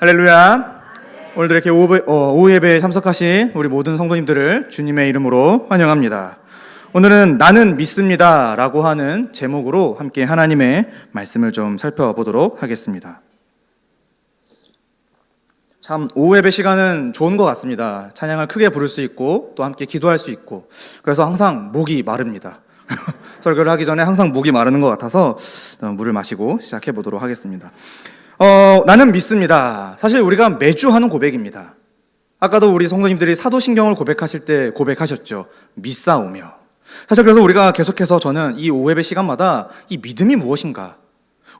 할렐루야. 오늘도 이렇게 오후 예배에 참석하신 우리 모든 성도님들을 주님의 이름으로 환영합니다. 오늘은 나는 믿습니다 라고 하는 제목으로 함께 하나님의 말씀을 좀 살펴보도록 하겠습니다. 참 오후 예배 시간은 좋은 것 같습니다. 찬양을 크게 부를 수 있고 또 함께 기도할 수 있고, 그래서 항상 목이 마릅니다. 설교를 하기 전에 항상 목이 마르는 것 같아서 물을 마시고 시작해 보도록 하겠습니다. 나는 믿습니다. 사실 우리가 매주 하는 고백입니다. 아까도 우리 성도님들이 사도신경을 고백하실 때 고백하셨죠. 믿사오며. 사실 그래서 우리가 계속해서 저는 이 오후 예배 시간마다 이 믿음이 무엇인가,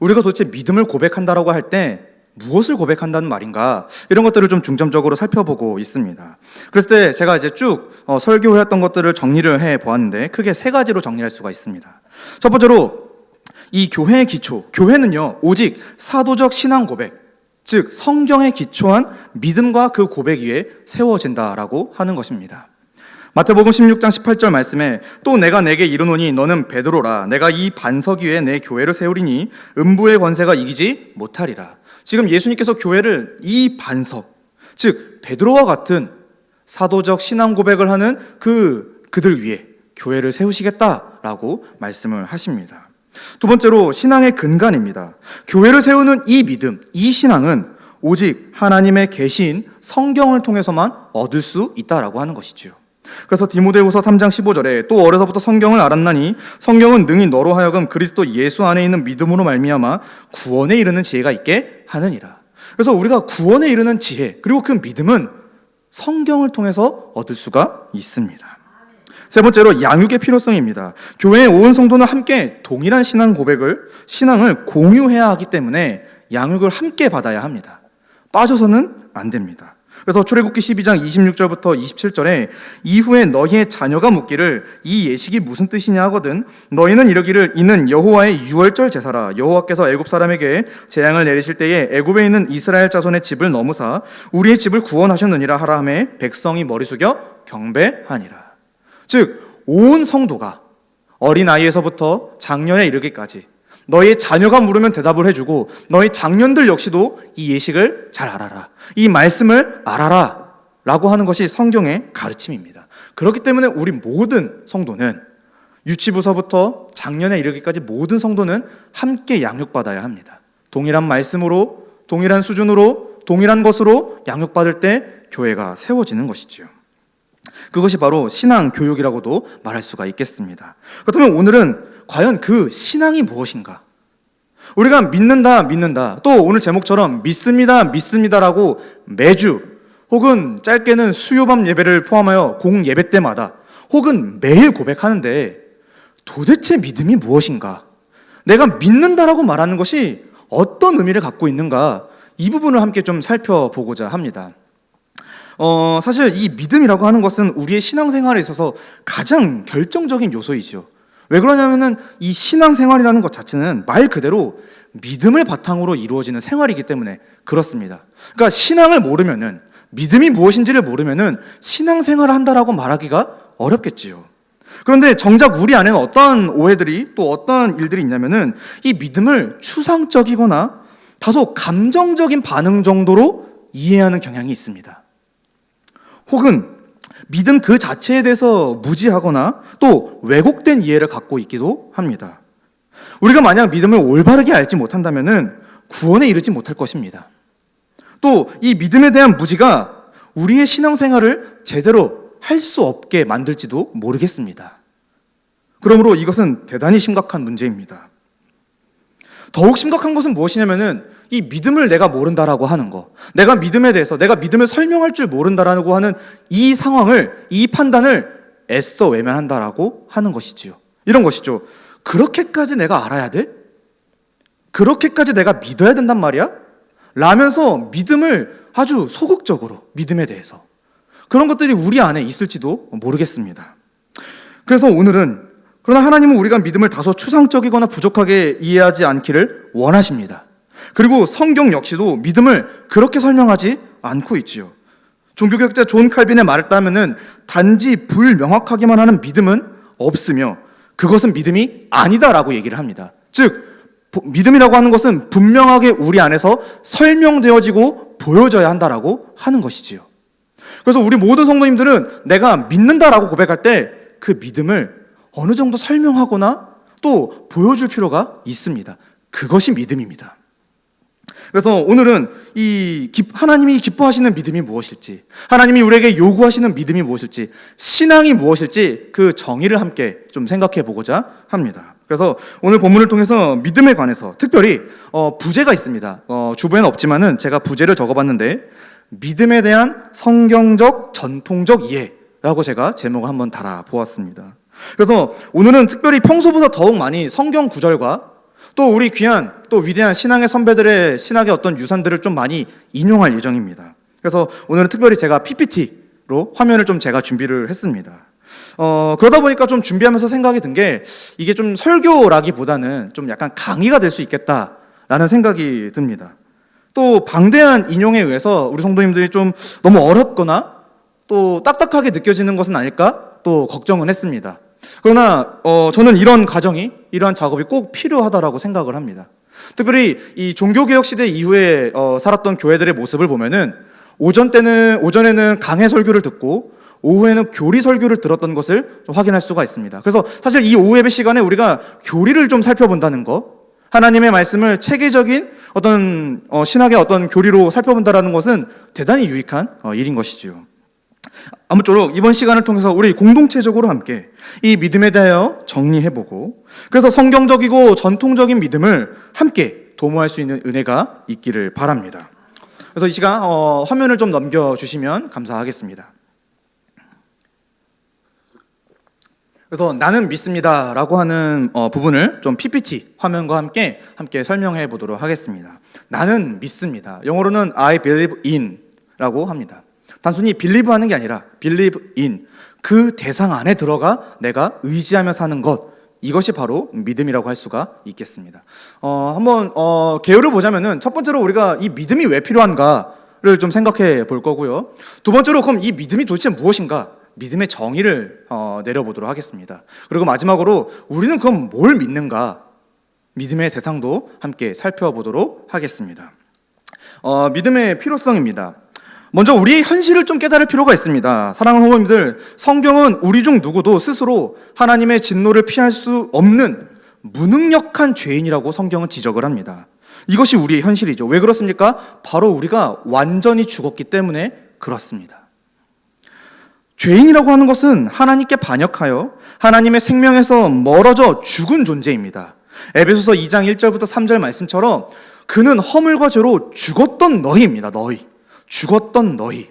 우리가 도대체 믿음을 고백한다라고 할 때 무엇을 고백한다는 말인가, 이런 것들을 좀 중점적으로 살펴보고 있습니다. 그랬을 때 제가 이제 쭉 설교했던 것들을 정리를 해보았는데 크게 세 가지로 정리할 수가 있습니다. 첫 번째로 이 교회의 기초, 교회는요 오직 사도적 신앙 고백, 즉 성경에 기초한 믿음과 그 고백 위에 세워진다라고 하는 것입니다. 마태복음 16장 18절 말씀에 또 내가 내게 이르노니 너는 베드로라, 내가 이 반석 위에 내 교회를 세우리니 음부의 권세가 이기지 못하리라. 지금 예수님께서 교회를 이 반석, 즉 베드로와 같은 사도적 신앙 고백을 하는 그들 위에 교회를 세우시겠다라고 말씀을 하십니다. 두 번째로 신앙의 근간입니다. 교회를 세우는 이 믿음, 이 신앙은 오직 하나님의 계신 성경을 통해서만 얻을 수 있다라고 하는 것이지요. 그래서 디모데후서 3장 15절에 또 어려서부터 성경을 알았나니 성경은 능히 너로 하여금 그리스도 예수 안에 있는 믿음으로 말미암아 구원에 이르는 지혜가 있게 하느니라. 그래서 우리가 구원에 이르는 지혜, 그리고 그 믿음은 성경을 통해서 얻을 수가 있습니다. 세 번째로 양육의 필요성입니다. 교회의 온 성도는 함께 동일한 신앙을 공유해야 하기 때문에 양육을 함께 받아야 합니다. 빠져서는 안 됩니다. 그래서 출애굽기 12장 26절부터 27절에 이후에 너희의 자녀가 묻기를 이 예식이 무슨 뜻이냐 하거든 너희는 이르기를 이는 여호와의 유월절 제사라. 여호와께서 애굽 사람에게 재앙을 내리실 때에 애굽에 있는 이스라엘 자손의 집을 넘으사 우리의 집을 구원하셨느니라 하라 하매 백성이 머리 숙여 경배하니라. 즉 온 성도가 어린아이에서부터 장년에 이르기까지 너의 자녀가 물으면 대답을 해주고 너의 장년들 역시도 이 예식을 잘 알아라, 이 말씀을 알아라 라고 하는 것이 성경의 가르침입니다. 그렇기 때문에 우리 모든 성도는 유치부서부터 장년에 이르기까지 모든 성도는 함께 양육받아야 합니다. 동일한 말씀으로, 동일한 수준으로, 동일한 것으로 양육받을 때 교회가 세워지는 것이지요. 그것이 바로 신앙교육이라고도 말할 수가 있겠습니다. 그렇다면 오늘은 과연 그 신앙이 무엇인가? 우리가 믿는다, 또 오늘 제목처럼 믿습니다라고 매주 혹은 짧게는 수요밤 예배를 포함하여 공 예배 때마다 혹은 매일 고백하는데 도대체 믿음이 무엇인가? 내가 믿는다라고 말하는 것이 어떤 의미를 갖고 있는가? 이 부분을 함께 좀 살펴보고자 합니다. 사실 이 믿음이라고 하는 것은 우리의 신앙생활에 있어서 가장 결정적인 요소이죠. 왜 그러냐면은 이 신앙생활이라는 것 자체는 말 그대로 믿음을 바탕으로 이루어지는 생활이기 때문에 그렇습니다. 그러니까 신앙을 모르면은, 믿음이 무엇인지를 모르면은 신앙생활을 한다라고 말하기가 어렵겠지요. 그런데 정작 우리 안에는 어떠한 오해들이, 또 어떠한 일들이 있냐면은 이 믿음을 추상적이거나 다소 감정적인 반응 정도로 이해하는 경향이 있습니다. 혹은 믿음 그 자체에 대해서 무지하거나 또 왜곡된 이해를 갖고 있기도 합니다. 우리가 만약 믿음을 올바르게 알지 못한다면 구원에 이르지 못할 것입니다. 또 이 믿음에 대한 무지가 우리의 신앙생활을 제대로 할 수 없게 만들지도 모르겠습니다. 그러므로 이것은 대단히 심각한 문제입니다. 더욱 심각한 것은 무엇이냐면은 이 믿음을 내가 모른다라고 하는 거, 내가 믿음에 대해서, 내가 믿음을 설명할 줄 모른다라고 하는 이 상황을, 이 판단을 애써 외면한다라고 하는 것이지요. 이런 것이죠. 그렇게까지 내가 알아야 돼? 그렇게까지 내가 믿어야 된단 말이야? 라면서 믿음을 아주 소극적으로, 믿음에 대해서 그런 것들이 우리 안에 있을지도 모르겠습니다. 그래서 오늘은, 그러나 하나님은 우리가 믿음을 다소 추상적이거나 부족하게 이해하지 않기를 원하십니다. 그리고 성경 역시도 믿음을 그렇게 설명하지 않고 있지요. 종교개혁자 존 칼빈의 말을 따르면은 단지 불명확하기만 하는 믿음은 없으며 그것은 믿음이 아니다라고 얘기를 합니다. 즉 믿음이라고 하는 것은 분명하게 우리 안에서 설명되어지고 보여져야 한다라고 하는 것이지요. 그래서 우리 모든 성도님들은 내가 믿는다라고 고백할 때 그 믿음을 어느 정도 설명하거나 또 보여줄 필요가 있습니다. 그것이 믿음입니다. 그래서 오늘은 하나님이 기뻐하시는 믿음이 무엇일지, 하나님이 우리에게 요구하시는 믿음이 무엇일지, 신앙이 무엇일지 그 정의를 함께 좀 생각해 보고자 합니다. 그래서 오늘 본문을 통해서 믿음에 관해서 특별히 부제가 있습니다. 주부에는 없지만은 제가 부제를 적어봤는데 믿음에 대한 성경적 전통적 이해라고 제가 제목을 한번 달아보았습니다. 그래서 오늘은 특별히 평소보다 더욱 많이 성경 구절과 또 우리 귀한 또 위대한 신앙의 선배들의 신학의 어떤 유산들을 좀 많이 인용할 예정입니다. 그래서 오늘은 특별히 제가 PPT로 화면을 좀 제가 준비를 했습니다. 그러다 보니까 좀 준비하면서 생각이 든 게 이게 좀 설교라기보다는 좀 약간 강의가 될 수 있겠다라는 생각이 듭니다. 또 방대한 인용에 의해서 우리 성도님들이 좀 너무 어렵거나 또 딱딱하게 느껴지는 것은 아닐까 또 걱정은 했습니다. 그러나 저는 이런 작업이 꼭 필요하다라고 생각을 합니다. 특별히 이 종교개혁 시대 이후에 살았던 교회들의 모습을 보면은 오전에는 강해 설교를 듣고 오후에는 교리 설교를 들었던 것을 좀 확인할 수가 있습니다. 그래서 사실 이 오후 예배 시간에 우리가 교리를 좀 살펴본다는 것, 하나님의 말씀을 체계적인 어떤 신학의 어떤 교리로 살펴본다라는 것은 대단히 유익한 일인 것이지요. 아무쪼록 이번 시간을 통해서 우리 공동체적으로 함께 이 믿음에 대하여 정리해보고 그래서 성경적이고 전통적인 믿음을 함께 도모할 수 있는 은혜가 있기를 바랍니다. 그래서 이 시간 화면을 좀 넘겨주시면 감사하겠습니다. 그래서 나는 믿습니다라고 하는 부분을 좀 PPT 화면과 함께 설명해 보도록 하겠습니다. 나는 믿습니다. 영어로는 I believe in라고 합니다. 단순히 believe하는 게 아니라 believe in, 그 대상 안에 들어가 내가 의지하며 사는 것, 이것이 바로 믿음이라고 할 수가 있겠습니다. 한번 개요를 보자면은 첫 번째로 우리가 이 믿음이 왜 필요한가를 좀 생각해 볼 거고요. 두 번째로 그럼 이 믿음이 도대체 무엇인가? 믿음의 정의를 내려보도록 하겠습니다. 그리고 마지막으로 우리는 그럼 뭘 믿는가? 믿음의 대상도 함께 살펴보도록 하겠습니다. 믿음의 필요성입니다. 먼저 우리의 현실을 좀 깨달을 필요가 있습니다. 사랑하는 성도님들, 성경은 우리 중 누구도 스스로 하나님의 진노를 피할 수 없는 무능력한 죄인이라고 성경은 지적을 합니다. 이것이 우리의 현실이죠. 왜 그렇습니까? 바로 우리가 완전히 죽었기 때문에 그렇습니다. 죄인이라고 하는 것은 하나님께 반역하여 하나님의 생명에서 멀어져 죽은 존재입니다. 에베소서 2장 1절부터 3절 말씀처럼 그는 허물과 죄로 죽었던 너희입니다. 죽었던 너희.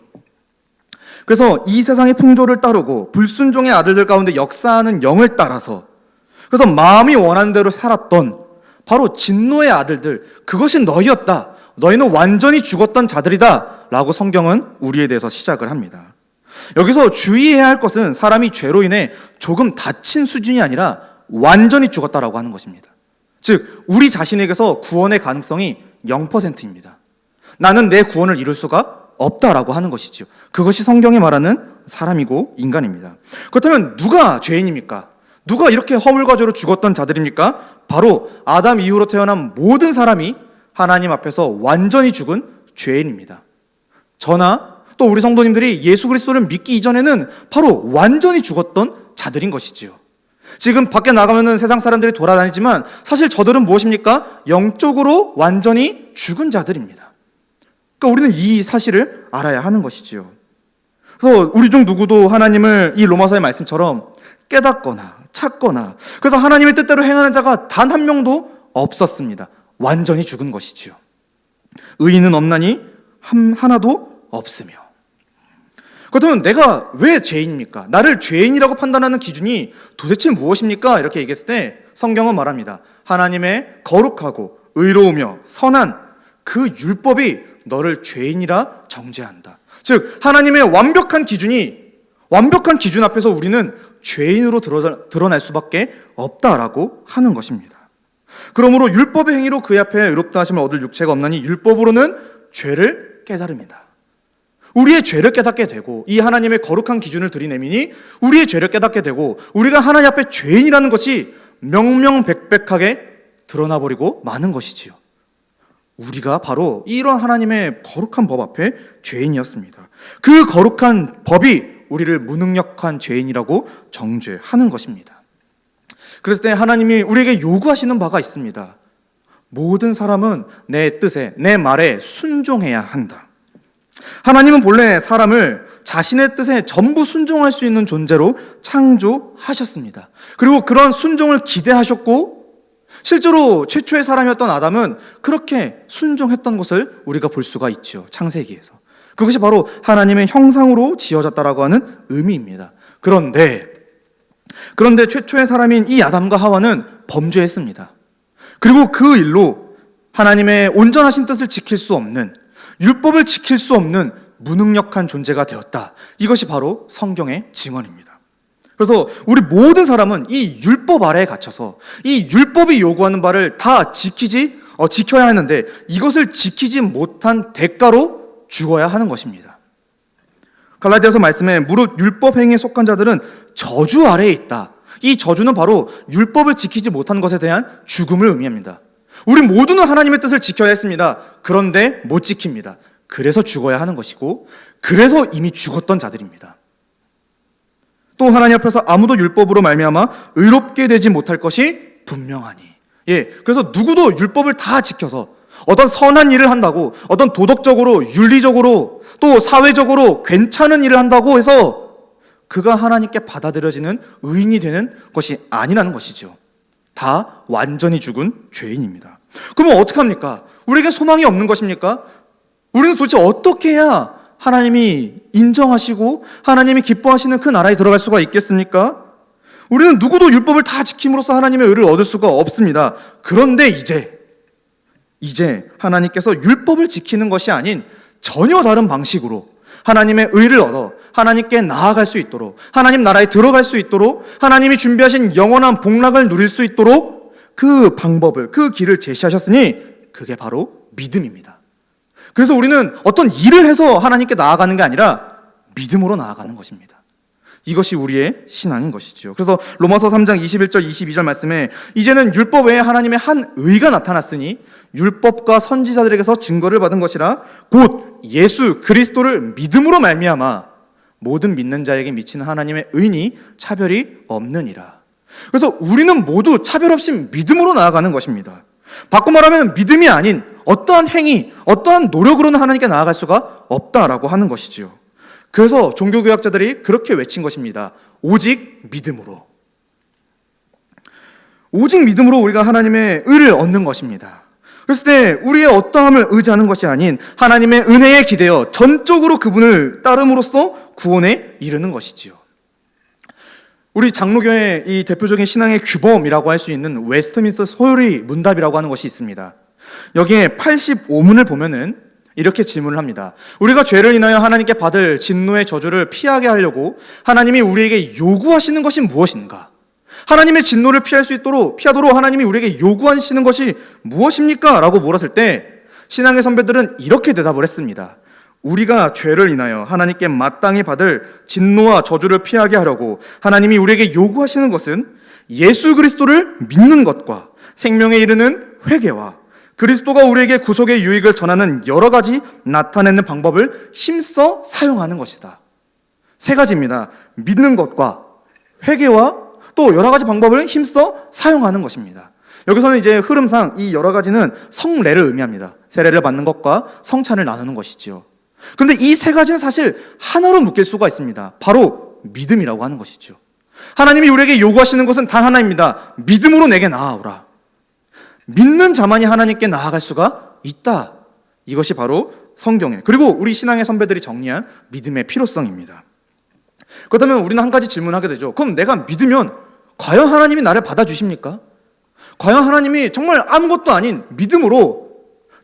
그래서 이 세상의 풍조를 따르고 불순종의 아들들 가운데 역사하는 영을 따라서 그래서 마음이 원하는 대로 살았던 바로 진노의 아들들, 그것이 너희였다. 너희는 완전히 죽었던 자들이다 라고 성경은 우리에 대해서 시작을 합니다. 여기서 주의해야 할 것은 사람이 죄로 인해 조금 다친 수준이 아니라 완전히 죽었다라고 하는 것입니다. 즉 우리 자신에게서 구원의 가능성이 0%입니다. 나는 내 구원을 이룰 수가 없다라고 하는 것이죠. 그것이 성경이 말하는 사람이고 인간입니다. 그렇다면 누가 죄인입니까? 누가 이렇게 허물과 죄로 죽었던 자들입니까? 바로 아담 이후로 태어난 모든 사람이 하나님 앞에서 완전히 죽은 죄인입니다. 저나 또 우리 성도님들이 예수 그리스도를 믿기 이전에는 바로 완전히 죽었던 자들인 것이지요. 지금 밖에 나가면은 세상 사람들이 돌아다니지만 사실 저들은 무엇입니까? 영적으로 완전히 죽은 자들입니다. 그러니까 우리는 이 사실을 알아야 하는 것이지요. 그래서 우리 중 누구도 하나님을 이 로마서의 말씀처럼 깨닫거나 찾거나 그래서 하나님의 뜻대로 행하는 자가 단 한 명도 없었습니다. 완전히 죽은 것이지요. 의인은 없나니 하나도 없으며. 그렇다면 내가 왜 죄인입니까? 나를 죄인이라고 판단하는 기준이 도대체 무엇입니까? 이렇게 얘기했을 때 성경은 말합니다. 하나님의 거룩하고 의로우며 선한 그 율법이 너를 죄인이라 정죄한다. 즉 하나님의 완벽한 기준 앞에서 우리는 죄인으로 드러날 수밖에 없다라고 하는 것입니다. 그러므로 율법의 행위로 그의 앞에 의롭다 하심을 얻을 육체가 없나니 율법으로는 죄를 깨달음이다. 우리의 죄를 깨닫게 되고 이 하나님의 거룩한 기준을 들이내미니 우리의 죄를 깨닫게 되고 우리가 하나님 앞에 죄인이라는 것이 명명백백하게 드러나버리고 마는 것이지요. 우리가 바로 이런 하나님의 거룩한 법 앞에 죄인이었습니다. 그 거룩한 법이 우리를 무능력한 죄인이라고 정죄하는 것입니다. 그랬을 때 하나님이 우리에게 요구하시는 바가 있습니다. 모든 사람은 내 뜻에, 내 말에 순종해야 한다. 하나님은 본래 사람을 자신의 뜻에 전부 순종할 수 있는 존재로 창조하셨습니다. 그리고 그런 순종을 기대하셨고, 실제로 최초의 사람이었던 아담은 그렇게 순종했던 것을 우리가 볼 수가 있죠. 창세기에서. 그것이 바로 하나님의 형상으로 지어졌다라고 하는 의미입니다. 그런데 최초의 사람인 이 아담과 하와는 범죄했습니다. 그리고 그 일로 하나님의 온전하신 뜻을 지킬 수 없는, 율법을 지킬 수 없는 무능력한 존재가 되었다. 이것이 바로 성경의 증언입니다. 그래서 우리 모든 사람은 이 율법 아래에 갇혀서 이 율법이 요구하는 바를 다 지켜야 하는데, 이것을 지키지 못한 대가로 죽어야 하는 것입니다. 갈라디아서 말씀에 무릇 율법 행위에 속한 자들은 저주 아래에 있다. 이 저주는 바로 율법을 지키지 못한 것에 대한 죽음을 의미합니다. 우리 모두는 하나님의 뜻을 지켜야 했습니다. 그런데 못 지킵니다. 그래서 죽어야 하는 것이고, 그래서 이미 죽었던 자들입니다. 또 하나님 앞에서 아무도 율법으로 말미암아 의롭게 되지 못할 것이 분명하니. 그래서 누구도 율법을 다 지켜서 어떤 선한 일을 한다고, 어떤 도덕적으로, 윤리적으로, 또 사회적으로 괜찮은 일을 한다고 해서 그가 하나님께 받아들여지는 의인이 되는 것이 아니라는 것이죠. 다 완전히 죽은 죄인입니다. 그러면 어떻게 합니까? 우리에게 소망이 없는 것입니까? 우리는 도대체 어떻게 해야 하나님이 인정하시고 하나님이 기뻐하시는 그 나라에 들어갈 수가 있겠습니까? 우리는 누구도 율법을 다 지킴으로써 하나님의 의를 얻을 수가 없습니다. 그런데 이제 하나님께서 율법을 지키는 것이 아닌 전혀 다른 방식으로 하나님의 의를 얻어 하나님께 나아갈 수 있도록, 하나님 나라에 들어갈 수 있도록, 하나님이 준비하신 영원한 복락을 누릴 수 있도록 그 방법을, 그 길을 제시하셨으니 그게 바로 믿음입니다. 그래서 우리는 어떤 일을 해서 하나님께 나아가는 게 아니라 믿음으로 나아가는 것입니다. 이것이 우리의 신앙인 것이죠. 그래서 로마서 3장 21절 22절 말씀에 이제는 율법 외에 하나님의 한 의가 나타났으니 율법과 선지자들에게서 증거를 받은 것이라 곧 예수 그리스도를 믿음으로 말미암아 모든 믿는 자에게 미치는 하나님의 의니 차별이 없느니라. 그래서 우리는 모두 차별 없이 믿음으로 나아가는 것입니다. 바꿔 말하면 믿음이 아닌 어떠한 행위, 어떠한 노력으로는 하나님께 나아갈 수가 없다라고 하는 것이지요. 그래서 종교개혁자들이 그렇게 외친 것입니다. 오직 믿음으로. 오직 믿음으로 우리가 하나님의 의를 얻는 것입니다. 그랬을 때 우리의 어떠함을 의지하는 것이 아닌 하나님의 은혜에 기대어 전적으로 그분을 따름으로써 구원에 이르는 것이지요. 우리 장로교의 이 대표적인 신앙의 규범이라고 할 수 있는 웨스트민스터 소요리 문답이라고 하는 것이 있습니다. 여기에 85문을 보면은 이렇게 질문을 합니다. 우리가 죄를 인하여 하나님께 받을 진노의 저주를 피하게 하려고 하나님이 우리에게 요구하시는 것이 무엇인가? 하나님의 진노를 피하도록 하나님이 우리에게 요구하시는 것이 무엇입니까? 라고 물었을 때 신앙의 선배들은 이렇게 대답을 했습니다. 우리가 죄를 인하여 하나님께 마땅히 받을 진노와 저주를 피하게 하려고 하나님이 우리에게 요구하시는 것은 예수 그리스도를 믿는 것과 생명에 이르는 회개와 그리스도가 우리에게 구속의 유익을 전하는 여러 가지 나타내는 방법을 힘써 사용하는 것이다. 세 가지입니다. 믿는 것과 회개와 또 여러 가지 방법을 힘써 사용하는 것입니다. 여기서는 이제 흐름상 이 여러 가지는 성례를 의미합니다. 세례를 받는 것과 성찬을 나누는 것이지요. 그런데 이 세 가지는 사실 하나로 묶일 수가 있습니다. 바로 믿음이라고 하는 것이죠. 하나님이 우리에게 요구하시는 것은 단 하나입니다. 믿음으로 내게 나아오라. 믿는 자만이 하나님께 나아갈 수가 있다. 이것이 바로 성경의, 그리고 우리 신앙의 선배들이 정리한 믿음의 필요성입니다. 그렇다면 우리는 한 가지 질문하게 되죠. 그럼 내가 믿으면 과연 하나님이 나를 받아주십니까? 과연 하나님이 정말 아무것도 아닌 믿음으로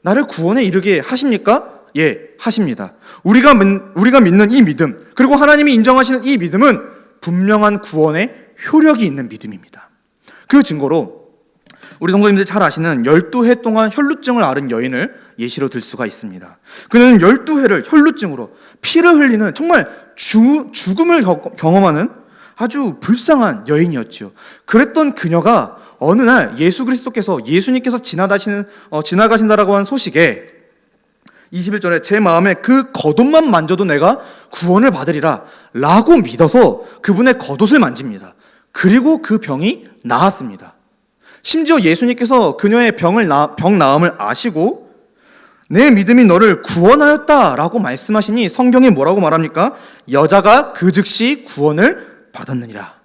나를 구원에 이르게 하십니까? 예, 하십니다. 우리가 믿는 이 믿음, 그리고 하나님이 인정하시는 이 믿음은 분명한 구원의 효력이 있는 믿음입니다. 그 증거로 우리 성도님들 잘 아시는 12해 동안 혈루증을 앓은 여인을 예시로 들 수가 있습니다. 그는 12해를 혈루증으로 피를 흘리는 정말 죽음을 경험하는 아주 불쌍한 여인이었죠. 그랬던 그녀가 어느 날 예수님께서 지나가신다라고 한 소식에 21절에 제 마음에 그 겉옷만 만져도 내가 구원을 받으리라 라고 믿어서 그분의 겉옷을 만집니다. 그리고 그 병이 나았습니다. 심지어 예수님께서 그녀의 병 나음을 아시고 내 믿음이 너를 구원하였다 라고 말씀하시니 성경이 뭐라고 말합니까? 여자가 그 즉시 구원을 받았느니라.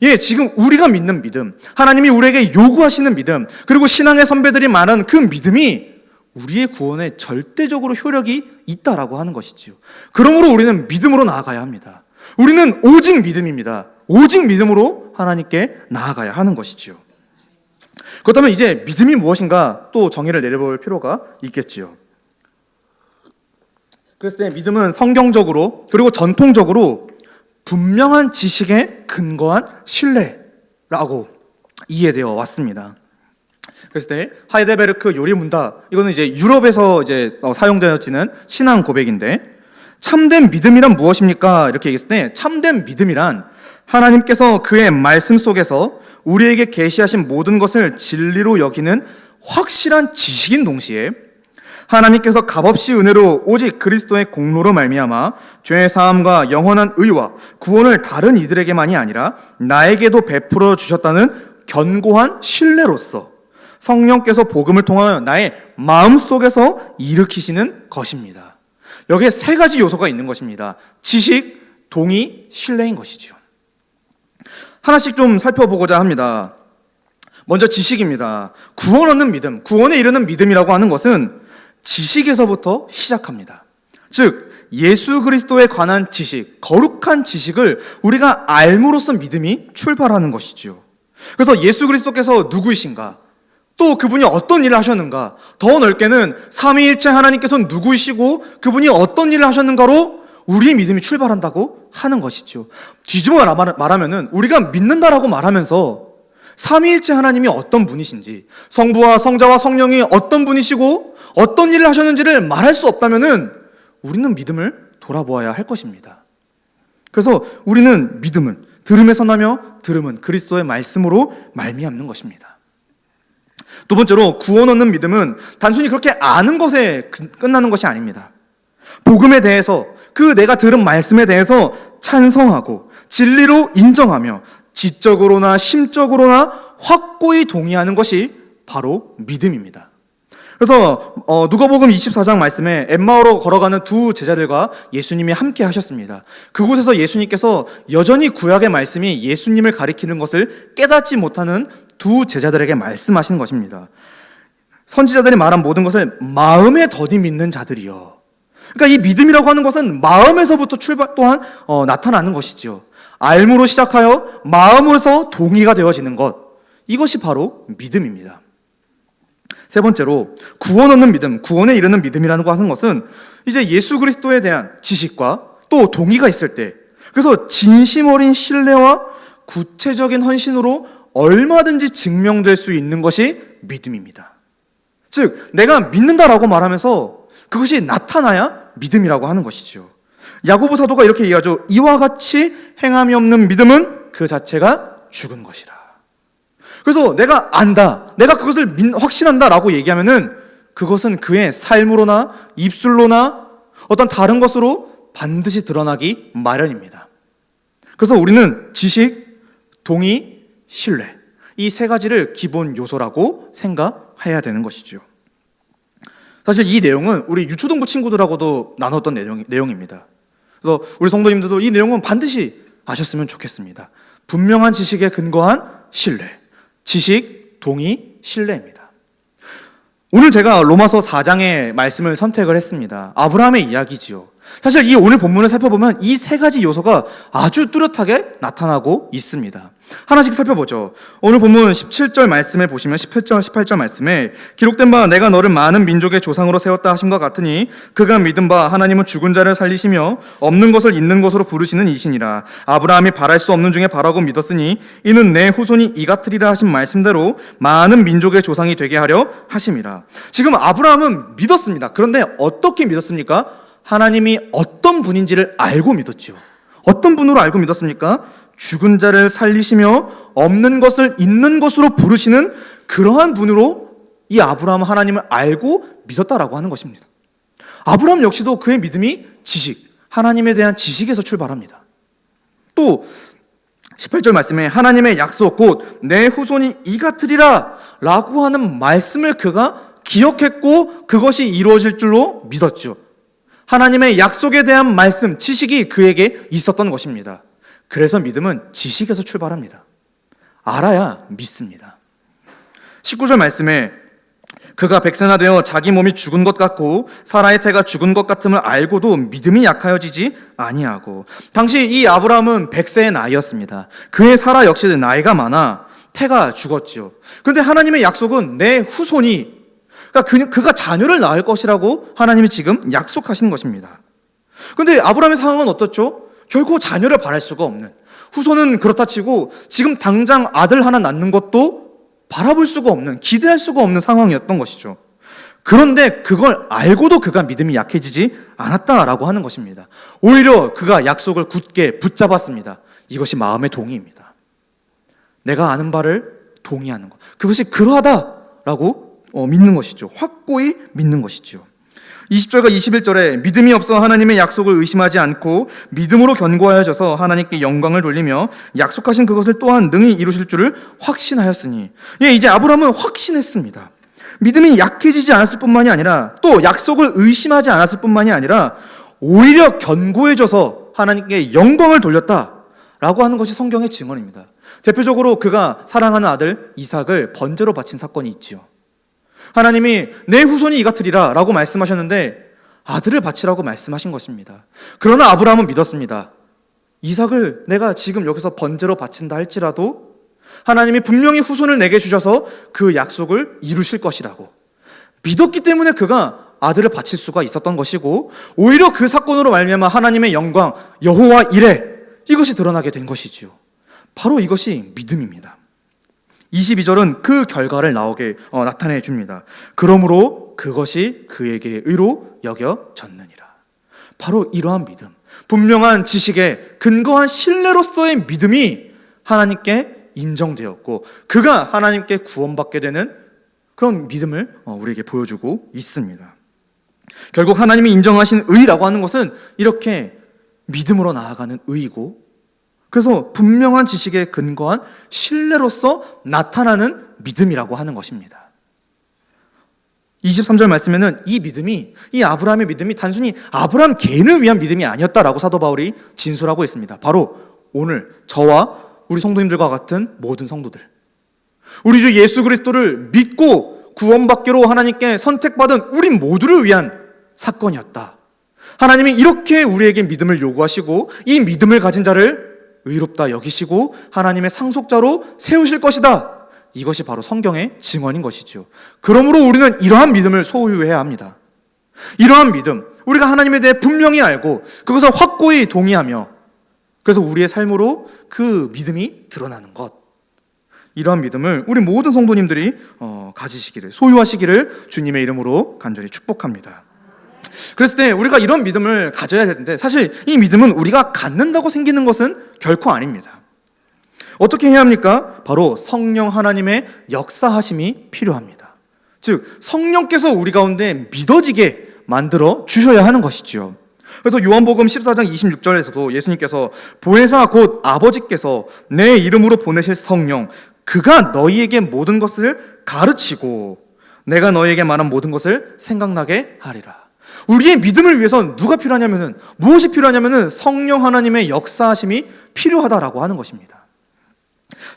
예, 지금 우리가 믿는 믿음, 하나님이 우리에게 요구하시는 믿음, 그리고 신앙의 선배들이 말한 그 믿음이 우리의 구원에 절대적으로 효력이 있다라고 하는 것이지요. 그러므로 우리는 믿음으로 나아가야 합니다. 우리는 오직 믿음입니다. 오직 믿음으로 하나님께 나아가야 하는 것이지요. 그렇다면 이제 믿음이 무엇인가 또 정의를 내려볼 필요가 있겠지요. 그랬을 때 믿음은 성경적으로 그리고 전통적으로 분명한 지식에 근거한 신뢰라고 이해되어 왔습니다. 그랬을 때 하이델베르크 요리문답, 이거는 이제 유럽에서 사용되어지는 신앙 고백인데, 참된 믿음이란 무엇입니까? 이렇게 얘기했을 때 참된 믿음이란 하나님께서 그의 말씀 속에서 우리에게 계시하신 모든 것을 진리로 여기는 확실한 지식인 동시에 하나님께서 값없이 은혜로 오직 그리스도의 공로로 말미암아 죄의 사함과 영원한 의와 구원을 다른 이들에게만이 아니라 나에게도 베풀어 주셨다는 견고한 신뢰로서 성령께서 복음을 통하여 나의 마음속에서 일으키시는 것입니다. 여기에 세 가지 요소가 있는 것입니다. 지식, 동의, 신뢰인 것이죠. 하나씩 좀 살펴보고자 합니다. 먼저 지식입니다. 구원 얻는 믿음, 구원에 이르는 믿음이라고 하는 것은 지식에서부터 시작합니다. 즉 예수 그리스도에 관한 지식, 거룩한 지식을 우리가 알므로써 믿음이 출발하는 것이죠. 그래서 예수 그리스도께서 누구이신가, 또 그분이 어떤 일을 하셨는가, 더 넓게는 삼위일체 하나님께서 누구이시고 그분이 어떤 일을 하셨는가로 우리의 믿음이 출발한다고 하는 것이죠. 뒤집어 말하면은 우리가 믿는다라고 말하면서 삼위일체 하나님이 어떤 분이신지, 성부와 성자와 성령이 어떤 분이시고 어떤 일을 하셨는지를 말할 수 없다면은 우리는 믿음을 돌아보아야 할 것입니다. 그래서 우리는 믿음은 들음에서 나며 들음은 그리스도의 말씀으로 말미암는 것입니다. 두 번째로 구원 얻는 믿음은 단순히 그렇게 아는 것에 끝나는 것이 아닙니다. 복음에 대해서, 그 내가 들은 말씀에 대해서 찬성하고 진리로 인정하며 지적으로나 심적으로나 확고히 동의하는 것이 바로 믿음입니다. 그래서 누가복음 24장 말씀에 엠마오로 걸어가는 두 제자들과 예수님이 함께 하셨습니다. 그곳에서 예수님께서 여전히 구약의 말씀이 예수님을 가리키는 것을 깨닫지 못하는 두 제자들에게 말씀하시는 것입니다. 선지자들이 말한 모든 것을 마음에 더디 믿는 자들이요. 그러니까 이 믿음이라고 하는 것은 마음에서부터 출발 또한 나타나는 것이죠. 알므로 시작하여 마음으로서 동의가 되어지는 것, 이것이 바로 믿음입니다. 세 번째로 구원 얻는 믿음, 구원에 이르는 믿음이라는 거 하는 것은 이제 예수 그리스도에 대한 지식과 또 동의가 있을 때, 그래서 진심 어린 신뢰와 구체적인 헌신으로 얼마든지 증명될 수 있는 것이 믿음입니다. 즉 내가 믿는다라고 말하면서 그것이 나타나야 믿음이라고 하는 것이죠. 야고보 사도가 이렇게 얘기하죠. 이와 같이 행함이 없는 믿음은 그 자체가 죽은 것이라. 그래서 내가 안다, 내가 그것을 확신한다라고 얘기하면은 그것은 그의 삶으로나 입술로나 어떤 다른 것으로 반드시 드러나기 마련입니다. 그래서 우리는 지식, 동의, 신뢰, 이 세 가지를 기본 요소라고 생각해야 되는 것이죠. 사실 이 내용은 우리 유초등부 친구들하고도 나눴던 내용입니다. 그래서 우리 성도님들도 이 내용은 반드시 아셨으면 좋겠습니다. 분명한 지식에 근거한 신뢰, 지식, 동의, 신뢰입니다. 오늘 제가 로마서 4장의 말씀을 선택을 했습니다. 아브라함의 이야기지요. 사실 이 오늘 본문을 살펴보면 이 세 가지 요소가 아주 뚜렷하게 나타나고 있습니다. 하나씩 살펴보죠. 오늘 본문 17절 말씀에 보시면 17절, 18절 말씀에 기록된 바 내가 너를 많은 민족의 조상으로 세웠다 하심과 같으니 그가 믿은 바 하나님은 죽은 자를 살리시며 없는 것을 있는 것으로 부르시는 이시니라. 아브라함이 바랄 수 없는 중에 바라고 믿었으니 이는 내 후손이 이 같으리라 하신 말씀대로 많은 민족의 조상이 되게 하려 하심이라. 지금 아브라함은 믿었습니다. 그런데 어떻게 믿었습니까? 하나님이 어떤 분인지를 알고 믿었죠. 어떤 분으로 알고 믿었습니까? 죽은 자를 살리시며 없는 것을 있는 것으로 부르시는 그러한 분으로 이 아브라함은 하나님을 알고 믿었다라고 하는 것입니다. 아브라함 역시도 그의 믿음이 지식, 하나님에 대한 지식에서 출발합니다. 또 18절 말씀에 하나님의 약속 곧 내 후손이 이 같으리라 라고 하는 말씀을 그가 기억했고 그것이 이루어질 줄로 믿었죠. 하나님의 약속에 대한 말씀, 지식이 그에게 있었던 것입니다. 그래서 믿음은 지식에서 출발합니다. 알아야 믿습니다. 19절 말씀에 그가 백세나 되어 자기 몸이 죽은 것 같고 사라의 태가 죽은 것 같음을 알고도 믿음이 약하여지지 아니하고, 당시 이 아브라함은 100세의 나이였습니다. 그의 사라 역시 나이가 많아 태가 죽었지요. 그런데 하나님의 약속은 내 후손이, 그러니까 그가 자녀를 낳을 것이라고 하나님이 지금 약속하시는 것입니다. 그런데 아브라함의 상황은 어떻죠? 결코 자녀를 바랄 수가 없는, 후손은 그렇다 치고 지금 당장 아들 하나 낳는 것도 바라볼 수가 없는, 기대할 수가 없는 상황이었던 것이죠. 그런데 그걸 알고도 그가 믿음이 약해지지 않았다라고 하는 것입니다. 오히려 그가 약속을 굳게 붙잡았습니다. 이것이 마음의 동의입니다. 내가 아는 바를 동의하는 것, 그것이 그러하다라고 믿는 것이죠. 확고히 믿는 것이죠. 20절과 21절에 믿음이 없어 하나님의 약속을 의심하지 않고 믿음으로 견고하여져서 하나님께 영광을 돌리며 약속하신 그것을 또한 능히 이루실 줄을 확신하였으니, 이제 아브라함은 확신했습니다. 믿음이 약해지지 않았을 뿐만이 아니라 또 약속을 의심하지 않았을 뿐만이 아니라 오히려 견고해져서 하나님께 영광을 돌렸다라고 하는 것이 성경의 증언입니다. 대표적으로 그가 사랑하는 아들 이삭을 번제로 바친 사건이 있지요. 하나님이 내 후손이 이 같으리라 라고 말씀하셨는데 아들을 바치라고 말씀하신 것입니다. 그러나 아브라함은 믿었습니다. 이삭을 내가 지금 여기서 번제로 바친다 할지라도 하나님이 분명히 후손을 내게 주셔서 그 약속을 이루실 것이라고 믿었기 때문에 그가 아들을 바칠 수가 있었던 것이고, 오히려 그 사건으로 말미암아 하나님의 영광, 여호와 이레, 이것이 드러나게 된 것이지요. 바로 이것이 믿음입니다. 22절은 그 결과를 나타내 줍니다. 그러므로 그것이 그에게 의로 여겨졌느니라. 바로 이러한 믿음, 분명한 지식에 근거한 신뢰로서의 믿음이 하나님께 인정되었고 그가 하나님께 구원받게 되는 그런 믿음을 우리에게 보여주고 있습니다. 결국 하나님이 인정하신 의라고 하는 것은 이렇게 믿음으로 나아가는 의이고, 그래서 분명한 지식에 근거한 신뢰로서 나타나는 믿음이라고 하는 것입니다. 23절 말씀에는 이 아브라함의 믿음이 단순히 아브라함 개인을 위한 믿음이 아니었다라고 사도 바울이 진술하고 있습니다. 바로 오늘 저와 우리 성도님들과 같은 모든 성도들, 우리 주 예수 그리스도를 믿고 구원받기로 하나님께 선택받은 우리 모두를 위한 사건이었다. 하나님이 이렇게 우리에게 믿음을 요구하시고 이 믿음을 가진 자를 의롭다 여기시고 하나님의 상속자로 세우실 것이다. 이것이 바로 성경의 증언인 것이죠. 그러므로 우리는 이러한 믿음을 소유해야 합니다. 이러한 믿음, 우리가 하나님에 대해 분명히 알고 그것을 확고히 동의하며 그래서 우리의 삶으로 그 믿음이 드러나는 것, 이러한 믿음을 우리 모든 성도님들이 가지시기를, 소유하시기를 주님의 이름으로 간절히 축복합니다. 그랬을 때 우리가 이런 믿음을 가져야 되는데, 사실 이 믿음은 우리가 갖는다고 생기는 것은 결코 아닙니다. 어떻게 해야 합니까? 바로 성령 하나님의 역사하심이 필요합니다. 즉 성령께서 우리 가운데 믿어지게 만들어 주셔야 하는 것이죠. 그래서 요한복음 14장 26절에서도 예수님께서 보혜사 곧 아버지께서 내 이름으로 보내실 성령, 그가 너희에게 모든 것을 가르치고 내가 너희에게 말한 모든 것을 생각나게 하리라. 우리의 믿음을 위해서 누가 필요하냐면은, 무엇이 필요하냐면은 성령 하나님의 역사하심이 필요하다라고 하는 것입니다.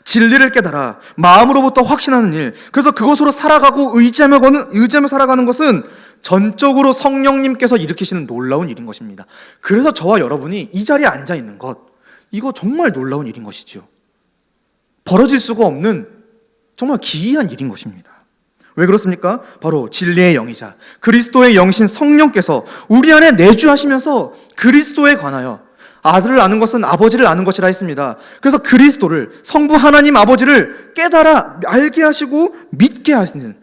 진리를 깨달아 마음으로부터 확신하는 일, 그래서 그것으로 살아가고 의지하며 살아가는 것은 전적으로 성령님께서 일으키시는 놀라운 일인 것입니다. 그래서 저와 여러분이 이 자리에 앉아 있는 것, 이거 정말 놀라운 일인 것이죠. 벌어질 수가 없는 정말 기이한 일인 것입니다. 왜 그렇습니까? 바로 진리의 영이자 그리스도의 영신 성령께서 우리 안에 내주하시면서 그리스도에 관하여, 아들을 아는 것은 아버지를 아는 것이라 했습니다. 그래서 그리스도를, 성부 하나님 아버지를 깨달아 알게 하시고 믿게 하시는,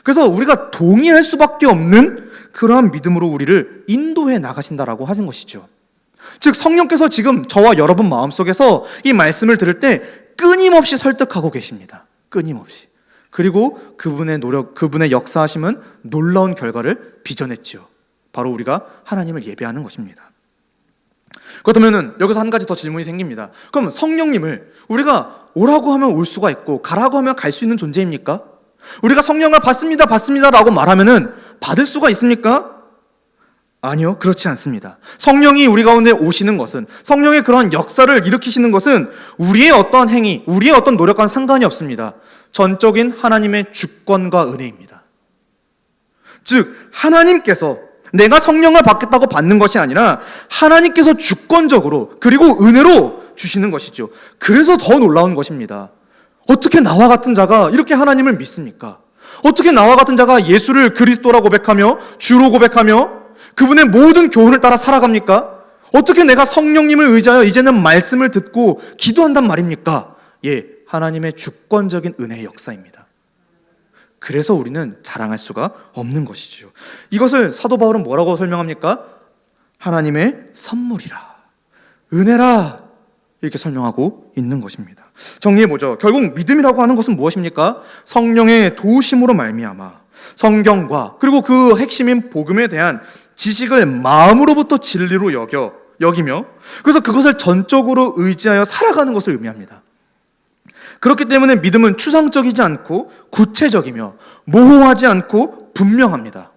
그래서 우리가 동의할 수밖에 없는 그러한 믿음으로 우리를 인도해 나가신다라고 하는 것이죠. 즉 성령께서 지금 저와 여러분 마음속에서 이 말씀을 들을 때 끊임없이 설득하고 계십니다. 끊임없이. 그리고 그분의 노력, 그분의 역사하심은 놀라운 결과를 빚어냈지요. 바로 우리가 하나님을 예배하는 것입니다. 그렇다면 여기서 한 가지 더 질문이 생깁니다. 그럼 성령님을 우리가 오라고 하면 올 수가 있고 가라고 하면 갈 수 있는 존재입니까? 우리가 성령을 받습니다, 받습니다 라고 말하면은 받을 수가 있습니까? 아니요, 그렇지 않습니다. 성령이 우리 가운데 오시는 것은, 성령의 그런 역사를 일으키시는 것은 우리의 어떠한 행위, 우리의 어떤 노력과는 상관이 없습니다. 전적인 하나님의 주권과 은혜입니다. 즉 하나님께서 내가 성령을 받겠다고 받는 것이 아니라 하나님께서 주권적으로 그리고 은혜로 주시는 것이죠. 그래서 더 놀라운 것입니다. 어떻게 나와 같은 자가 이렇게 하나님을 믿습니까? 어떻게 나와 같은 자가 예수를 그리스도라 고백하며 주로 고백하며 그분의 모든 교훈을 따라 살아갑니까? 어떻게 내가 성령님을 의지하여 이제는 말씀을 듣고 기도한단 말입니까? 예, 하나님의 주권적인 은혜의 역사입니다. 그래서 우리는 자랑할 수가 없는 것이죠. 이것을 사도 바울은 뭐라고 설명합니까? 하나님의 선물이라, 은혜라, 이렇게 설명하고 있는 것입니다. 정리해보죠. 결국 믿음이라고 하는 것은 무엇입니까? 성령의 도우심으로 말미암아 성경과 그리고 그 핵심인 복음에 대한 지식을 마음으로부터 진리로 여기며 그래서 그것을 전적으로 의지하여 살아가는 것을 의미합니다. 그렇기 때문에 믿음은 추상적이지 않고 구체적이며 모호하지 않고 분명합니다.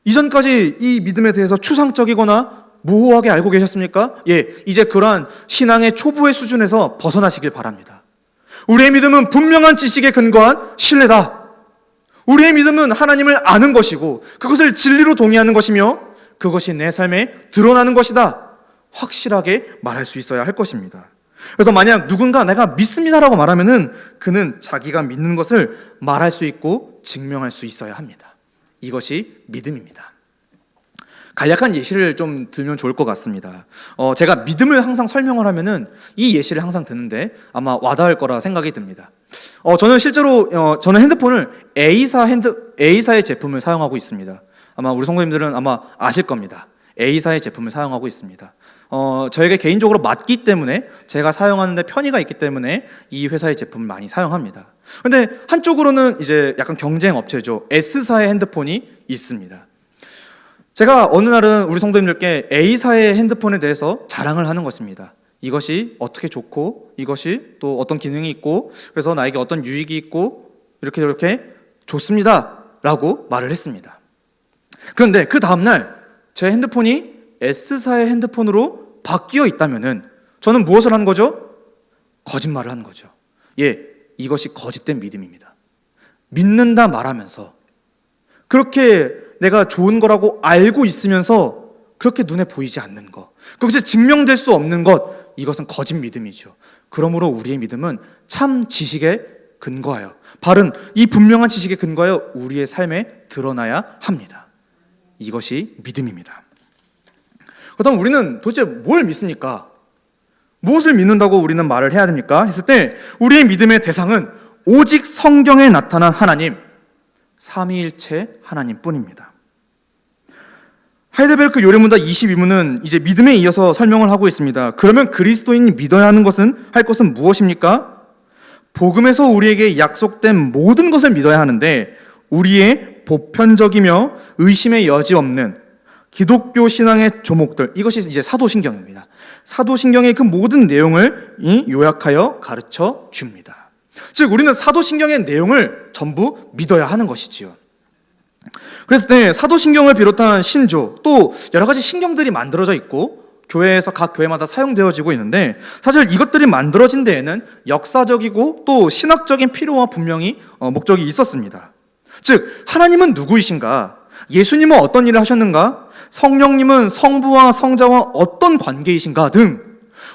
이전까지 이 믿음에 대해서 추상적이거나 모호하게 알고 계셨습니까? 예, 이제 그러한 신앙의 초보의 수준에서 벗어나시길 바랍니다. 우리의 믿음은 분명한 지식에 근거한 신뢰다. 우리의 믿음은 하나님을 아는 것이고 그것을 진리로 동의하는 것이며 그것이 내 삶에 드러나는 것이다. 확실하게 말할 수 있어야 할 것입니다. 그래서 만약 누군가 내가 믿습니다라고 말하면은 그는 자기가 믿는 것을 말할 수 있고 증명할 수 있어야 합니다. 이것이 믿음입니다. 간략한 예시를 좀 들면 좋을 것 같습니다. 제가 믿음을 항상 설명을 하면은 이 예시를 항상 드는데 아마 와닿을 거라 생각이 듭니다. 저는 실제로 저는 핸드폰을 A사의 제품을 사용하고 있습니다. 아마 우리 성도님들은 아마 아실 겁니다. A사의 제품을 사용하고 있습니다. 저에게 개인적으로 맞기 때문에 제가 사용하는데 편의가 있기 때문에 이 회사의 제품을 많이 사용합니다. 근데 한쪽으로는 이제 약간 경쟁 업체죠. S사의 핸드폰이 있습니다. 제가 어느 날은 우리 성도님들께 A사의 핸드폰에 대해서 자랑을 하는 것입니다. 이것이 어떻게 좋고 이것이 또 어떤 기능이 있고 그래서 나에게 어떤 유익이 있고 이렇게 좋습니다 라고 말을 했습니다. 그런데 그 다음날 제 핸드폰이 S사의 핸드폰으로 바뀌어 있다면은 저는 무엇을 하는 거죠? 거짓말을 하는 거죠. 예, 이것이 거짓된 믿음입니다. 믿는다 말하면서 그렇게 내가 좋은 거라고 알고 있으면서 그렇게 눈에 보이지 않는 것, 그것이 증명될 수 없는 것, 이것은 거짓 믿음이죠. 그러므로 우리의 믿음은 참 지식에 근거하여 바른 이 분명한 지식에 근거하여 우리의 삶에 드러나야 합니다. 이것이 믿음입니다. 그렇다면 우리는 도대체 뭘 믿습니까? 무엇을 믿는다고 우리는 말을 해야 됩니까? 했을 때 우리의 믿음의 대상은 오직 성경에 나타난 하나님, 삼위일체 하나님뿐입니다. 하이델베르크 요레문다 22문은 이제 믿음에 이어서 설명을 하고 있습니다. 그러면 그리스도인이 믿어야 하는 것은 할 것은 무엇입니까? 복음에서 우리에게 약속된 모든 것을 믿어야 하는데 우리의 보편적이며 의심의 여지 없는 기독교 신앙의 조목들, 이것이 이제 사도신경입니다. 사도신경의 그 모든 내용을 요약하여 가르쳐 줍니다. 즉 우리는 사도신경의 내용을 전부 믿어야 하는 것이지요. 그래서 사도신경을 비롯한 신조 또 여러 가지 신경들이 만들어져 있고 교회에서 각 교회마다 사용되어지고 있는데 사실 이것들이 만들어진 데에는 역사적이고 또 신학적인 필요와 분명히 목적이 있었습니다. 즉 하나님은 누구이신가? 예수님은 어떤 일을 하셨는가? 성령님은 성부와 성자와 어떤 관계이신가? 등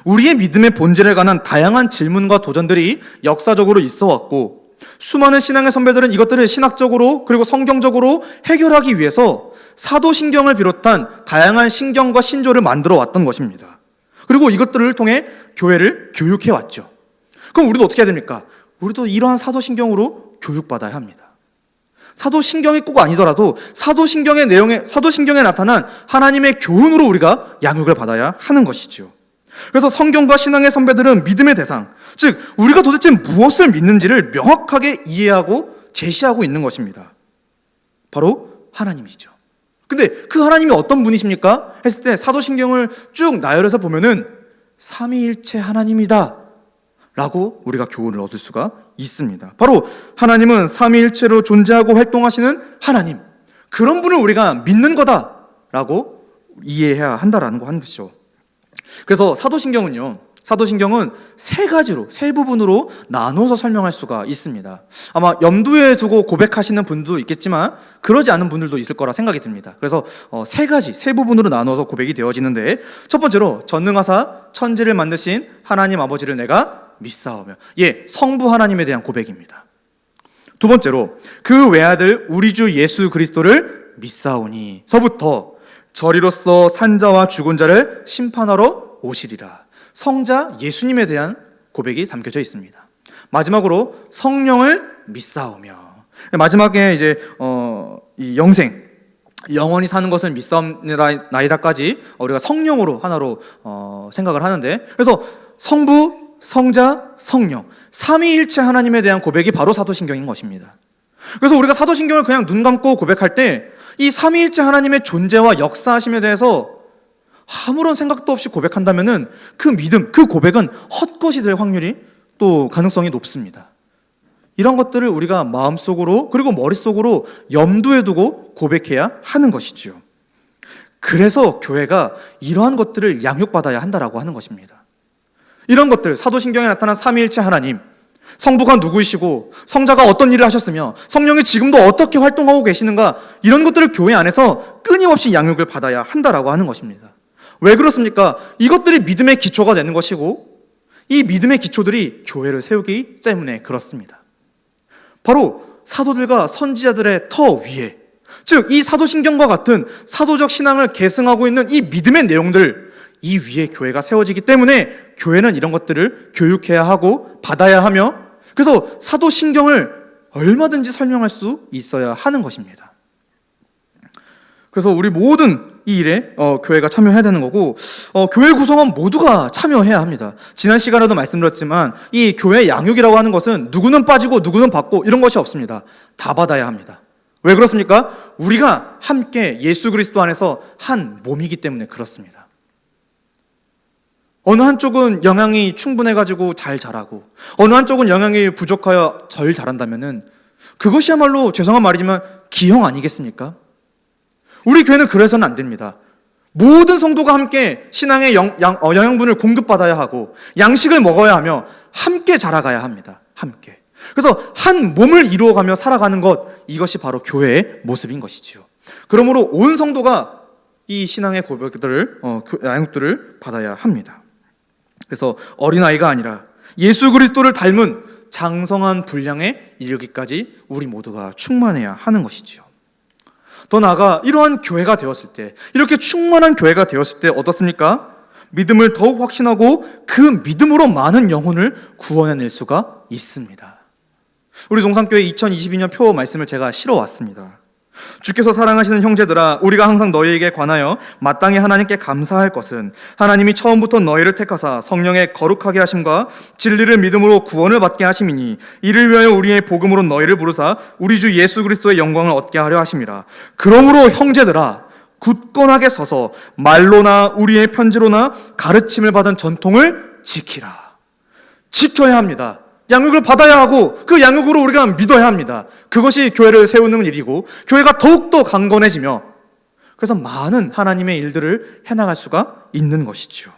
우리의 믿음의 본질에 관한 다양한 질문과 도전들이 역사적으로 있어 왔고 수많은 신앙의 선배들은 이것들을 신학적으로 그리고 성경적으로 해결하기 위해서 사도신경을 비롯한 다양한 신경과 신조를 만들어 왔던 것입니다. 그리고 이것들을 통해 교회를 교육해 왔죠. 그럼 우리도 어떻게 해야 됩니까? 우리도 이러한 사도신경으로 교육받아야 합니다. 사도신경이 꼭 아니더라도 사도신경에 나타난 하나님의 교훈으로 우리가 양육을 받아야 하는 것이죠. 그래서 성경과 신앙의 선배들은 믿음의 대상, 즉 우리가 도대체 무엇을 믿는지를 명확하게 이해하고 제시하고 있는 것입니다. 바로 하나님이죠. 근데 그 하나님이 어떤 분이십니까? 했을 때 사도신경을 쭉 나열해서 보면은 삼위일체 하나님이다 라고 우리가 교훈을 얻을 수가 있습니다. 바로 하나님은 삼위일체로 존재하고 활동하시는 하나님, 그런 분을 우리가 믿는 거다라고 이해해야 한다라는 거 하는 것이죠. 그래서 사도신경은 세 부분으로 나눠서 설명할 수가 있습니다. 아마 염두에 두고 고백하시는 분도 있겠지만 그러지 않은 분들도 있을 거라 생각이 듭니다. 그래서 세 부분으로 나눠서 고백이 되어지는데, 첫 번째로 전능하사 천지를 만드신 하나님 아버지를 내가 믿사오며, 성부 하나님에 대한 고백입니다. 두 번째로 그 외아들 우리 주 예수 그리스도를 믿사오니 서부터 저리로서 산자와 죽은 자를 심판하러 오시리라. 성자 예수님에 대한 고백이 담겨져 있습니다. 마지막으로 성령을 믿사오며, 마지막에 이제 이 영원히 사는 것을 믿사옵나이다까지 우리가 성령으로 하나로 생각을 하는데, 그래서 성부, 성자, 성령, 삼위일체 하나님에 대한 고백이 바로 사도신경인 것입니다. 그래서 우리가 사도신경을 그냥 눈 감고 고백할 때 이 삼위일체 하나님의 존재와 역사하심에 대해서 아무런 생각도 없이 고백한다면은 그 믿음, 그 고백은 헛것이 될 확률이 또 가능성이 높습니다. 이런 것들을 우리가 마음속으로 그리고 머릿속으로 염두에 두고 고백해야 하는 것이지요. 그래서 교회가 이러한 것들을 양육받아야 한다라고 하는 것입니다. 이런 것들, 사도신경에 나타난 삼위일체 하나님, 성부가 누구이시고 성자가 어떤 일을 하셨으며 성령이 지금도 어떻게 활동하고 계시는가, 이런 것들을 교회 안에서 끊임없이 양육을 받아야 한다라고 하는 것입니다. 왜 그렇습니까? 이것들이 믿음의 기초가 되는 것이고 이 믿음의 기초들이 교회를 세우기 때문에 그렇습니다. 바로 사도들과 선지자들의 터 위에, 즉 이 사도신경과 같은 사도적 신앙을 계승하고 있는 이 믿음의 내용들, 이 위에 교회가 세워지기 때문에 교회는 이런 것들을 교육해야 하고 받아야 하며, 그래서 사도신경을 얼마든지 설명할 수 있어야 하는 것입니다. 그래서 우리 모든 이 일에 교회가 참여해야 되는 거고, 교회 구성원 모두가 참여해야 합니다. 지난 시간에도 말씀드렸지만 이 교회 양육이라고 하는 것은 누구는 빠지고 누구는 받고 이런 것이 없습니다. 다 받아야 합니다. 왜 그렇습니까? 우리가 함께 예수 그리스도 안에서 한 몸이기 때문에 그렇습니다. 어느 한쪽은 영향이 충분해가지고 잘 자라고 어느 한쪽은 영향이 부족하여 덜 자란다면은 그것이야말로 죄송한 말이지만 기형 아니겠습니까? 우리 교회는 그래서는 안 됩니다. 모든 성도가 함께 신앙의 영양분을 공급받아야 하고 양식을 먹어야 하며 함께 자라가야 합니다. 함께. 그래서 한 몸을 이루어가며 살아가는 것, 이것이 바로 교회의 모습인 것이지요. 그러므로 온 성도가 이 신앙의 고백들을 양육들을 받아야 합니다. 그래서 어린아이가 아니라 예수 그리스도를 닮은 장성한 분량에 이르기까지 우리 모두가 충만해야 하는 것이지요. 더 나아가 이러한 교회가 되었을 때, 이렇게 충만한 교회가 되었을 때 어떻습니까? 믿음을 더욱 확신하고 그 믿음으로 많은 영혼을 구원해낼 수가 있습니다. 우리 동산교회 2022년 표 말씀을 제가 실어왔습니다. 주께서 사랑하시는 형제들아, 우리가 항상 너희에게 관하여 마땅히 하나님께 감사할 것은 하나님이 처음부터 너희를 택하사 성령의 거룩하게 하심과 진리를 믿음으로 구원을 받게 하심이니, 이를 위하여 우리의 복음으로 너희를 부르사 우리 주 예수 그리스도의 영광을 얻게 하려 하심이라. 그러므로 형제들아, 굳건하게 서서 말로나 우리의 편지로나 가르침을 받은 전통을 지키라. 지켜야 합니다. 양육을 받아야 하고 그 양육으로 우리가 믿어야 합니다. 그것이 교회를 세우는 일이고 교회가 더욱더 강건해지며, 그래서 많은 하나님의 일들을 해나갈 수가 있는 것이죠.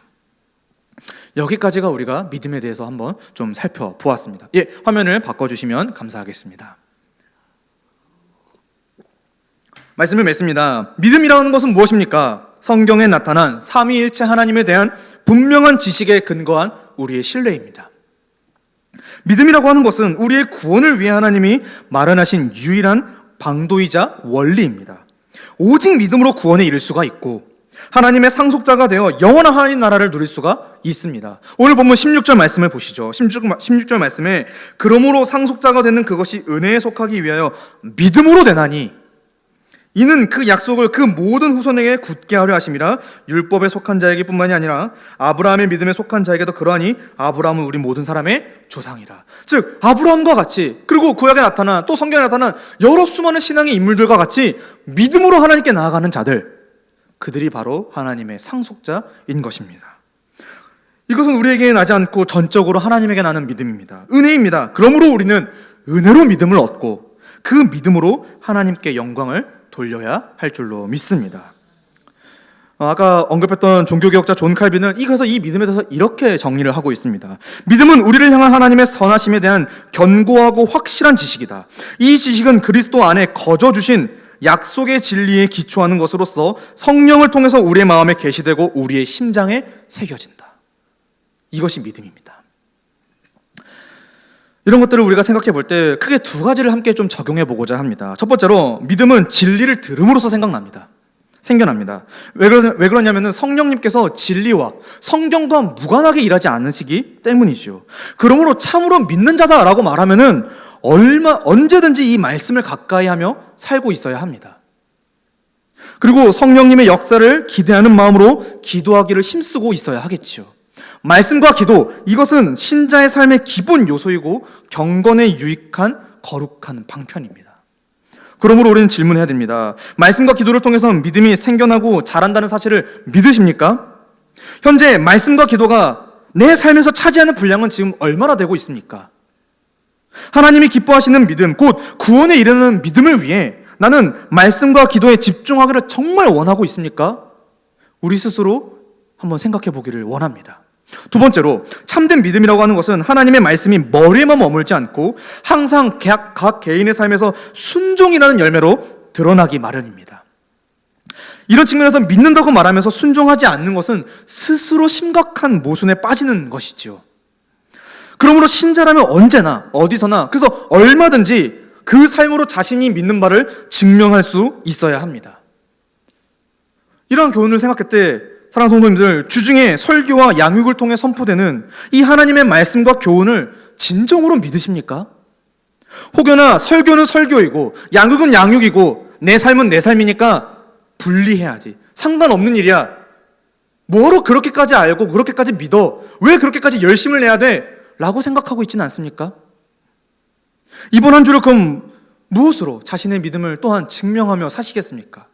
여기까지가 우리가 믿음에 대해서 한번 좀 살펴보았습니다. 화면을 바꿔주시면 감사하겠습니다. 말씀을 맺습니다. 믿음이라는 것은 무엇입니까? 성경에 나타난 삼위일체 하나님에 대한 분명한 지식에 근거한 우리의 신뢰입니다. 믿음이라고 하는 것은 우리의 구원을 위해 하나님이 마련하신 유일한 방도이자 원리입니다. 오직 믿음으로 구원에 이를 수가 있고 하나님의 상속자가 되어 영원한 하나님 나라를 누릴 수가 있습니다. 오늘 본문 16절 말씀을 보시죠. 16절 말씀에 그러므로 상속자가 되는 그것이 은혜에 속하기 위하여 믿음으로 되나니 이는 그 약속을 그 모든 후손에게 굳게 하려 하심이라. 율법에 속한 자에게 뿐만이 아니라 아브라함의 믿음에 속한 자에게도 그러하니 아브라함은 우리 모든 사람의 조상이라. 즉 아브라함과 같이, 그리고 구약에 나타난, 또 성경에 나타난 여러 수많은 신앙의 인물들과 같이 믿음으로 하나님께 나아가는 자들, 그들이 바로 하나님의 상속자인 것입니다. 이것은 우리에게 나지 않고 전적으로 하나님에게 나는 믿음입니다. 은혜입니다. 그러므로 우리는 은혜로 믿음을 얻고 그 믿음으로 하나님께 영광을 돌려야 할 줄로 믿습니다. 아까 언급했던 종교개혁자 존 칼빈은 그래서 이 믿음에 대해서 이렇게 정리를 하고 있습니다. 믿음은 우리를 향한 하나님의 선하심에 대한 견고하고 확실한 지식이다. 이 지식은 그리스도 안에 거저 주신 약속의 진리에 기초하는 것으로서 성령을 통해서 우리의 마음에 계시되고 우리의 심장에 새겨진다. 이것이 믿음입니다. 이런 것들을 우리가 생각해 볼 때 크게 두 가지를 함께 좀 적용해 보고자 합니다. 첫 번째로, 믿음은 진리를 들음으로써 생겨납니다. 왜 그러냐면은 성령님께서 진리와 성경과 무관하게 일하지 않으시기 때문이죠. 그러므로 참으로 믿는 자다라고 말하면은 언제든지 이 말씀을 가까이 하며 살고 있어야 합니다. 그리고 성령님의 역사를 기대하는 마음으로 기도하기를 힘쓰고 있어야 하겠지요. 말씀과 기도, 이것은 신자의 삶의 기본 요소이고 경건에 유익한 거룩한 방편입니다. 그러므로 우리는 질문해야 됩니다. 말씀과 기도를 통해서 믿음이 생겨나고 자란다는 사실을 믿으십니까? 현재 말씀과 기도가 내 삶에서 차지하는 분량은 지금 얼마나 되고 있습니까? 하나님이 기뻐하시는 믿음, 곧 구원에 이르는 믿음을 위해 나는 말씀과 기도에 집중하기를 정말 원하고 있습니까? 우리 스스로 한번 생각해 보기를 원합니다. 두 번째로, 참된 믿음이라고 하는 것은 하나님의 말씀이 머리에만 머물지 않고 항상 각 개인의 삶에서 순종이라는 열매로 드러나기 마련입니다. 이런 측면에서 믿는다고 말하면서 순종하지 않는 것은 스스로 심각한 모순에 빠지는 것이지요. 그러므로 신자라면 언제나 어디서나, 그래서 얼마든지 그 삶으로 자신이 믿는 바를 증명할 수 있어야 합니다. 이러한 교훈을 생각할 때 사랑하는 성도님들, 주중에 설교와 양육을 통해 선포되는 이 하나님의 말씀과 교훈을 진정으로 믿으십니까? 혹여나 설교는 설교이고 양육은 양육이고 내 삶은 내 삶이니까 분리해야지, 상관없는 일이야, 뭐로 그렇게까지 알고 그렇게까지 믿어, 왜 그렇게까지 열심을 내야 돼? 라고 생각하고 있지는 않습니까? 이번 한 주를 그럼 무엇으로 자신의 믿음을 또한 증명하며 사시겠습니까?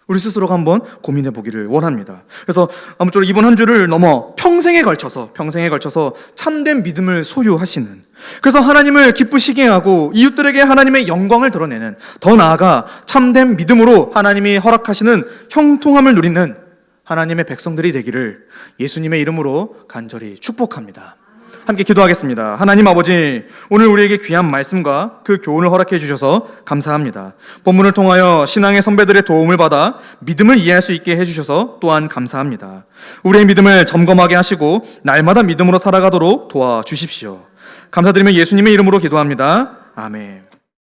우리 스스로가 한번 고민해 보기를 원합니다. 그래서 아무쪼록 이번 한 주를 넘어 평생에 걸쳐서 참된 믿음을 소유하시는, 그래서 하나님을 기쁘시게 하고 이웃들에게 하나님의 영광을 드러내는, 더 나아가 참된 믿음으로 하나님이 허락하시는 형통함을 누리는 하나님의 백성들이 되기를 예수님의 이름으로 간절히 축복합니다. 함께 기도하겠습니다. 하나님 아버지, 오늘 우리에게 귀한 말씀과 그 교훈을 허락해 주셔서 감사합니다. 본문을 통하여 신앙의 선배들의 도움을 받아 믿음을 이해할 수 있게 해주셔서 또한 감사합니다. 우리의 믿음을 점검하게 하시고 날마다 믿음으로 살아가도록 도와주십시오. 감사드리며 예수님의 이름으로 기도합니다. 아멘.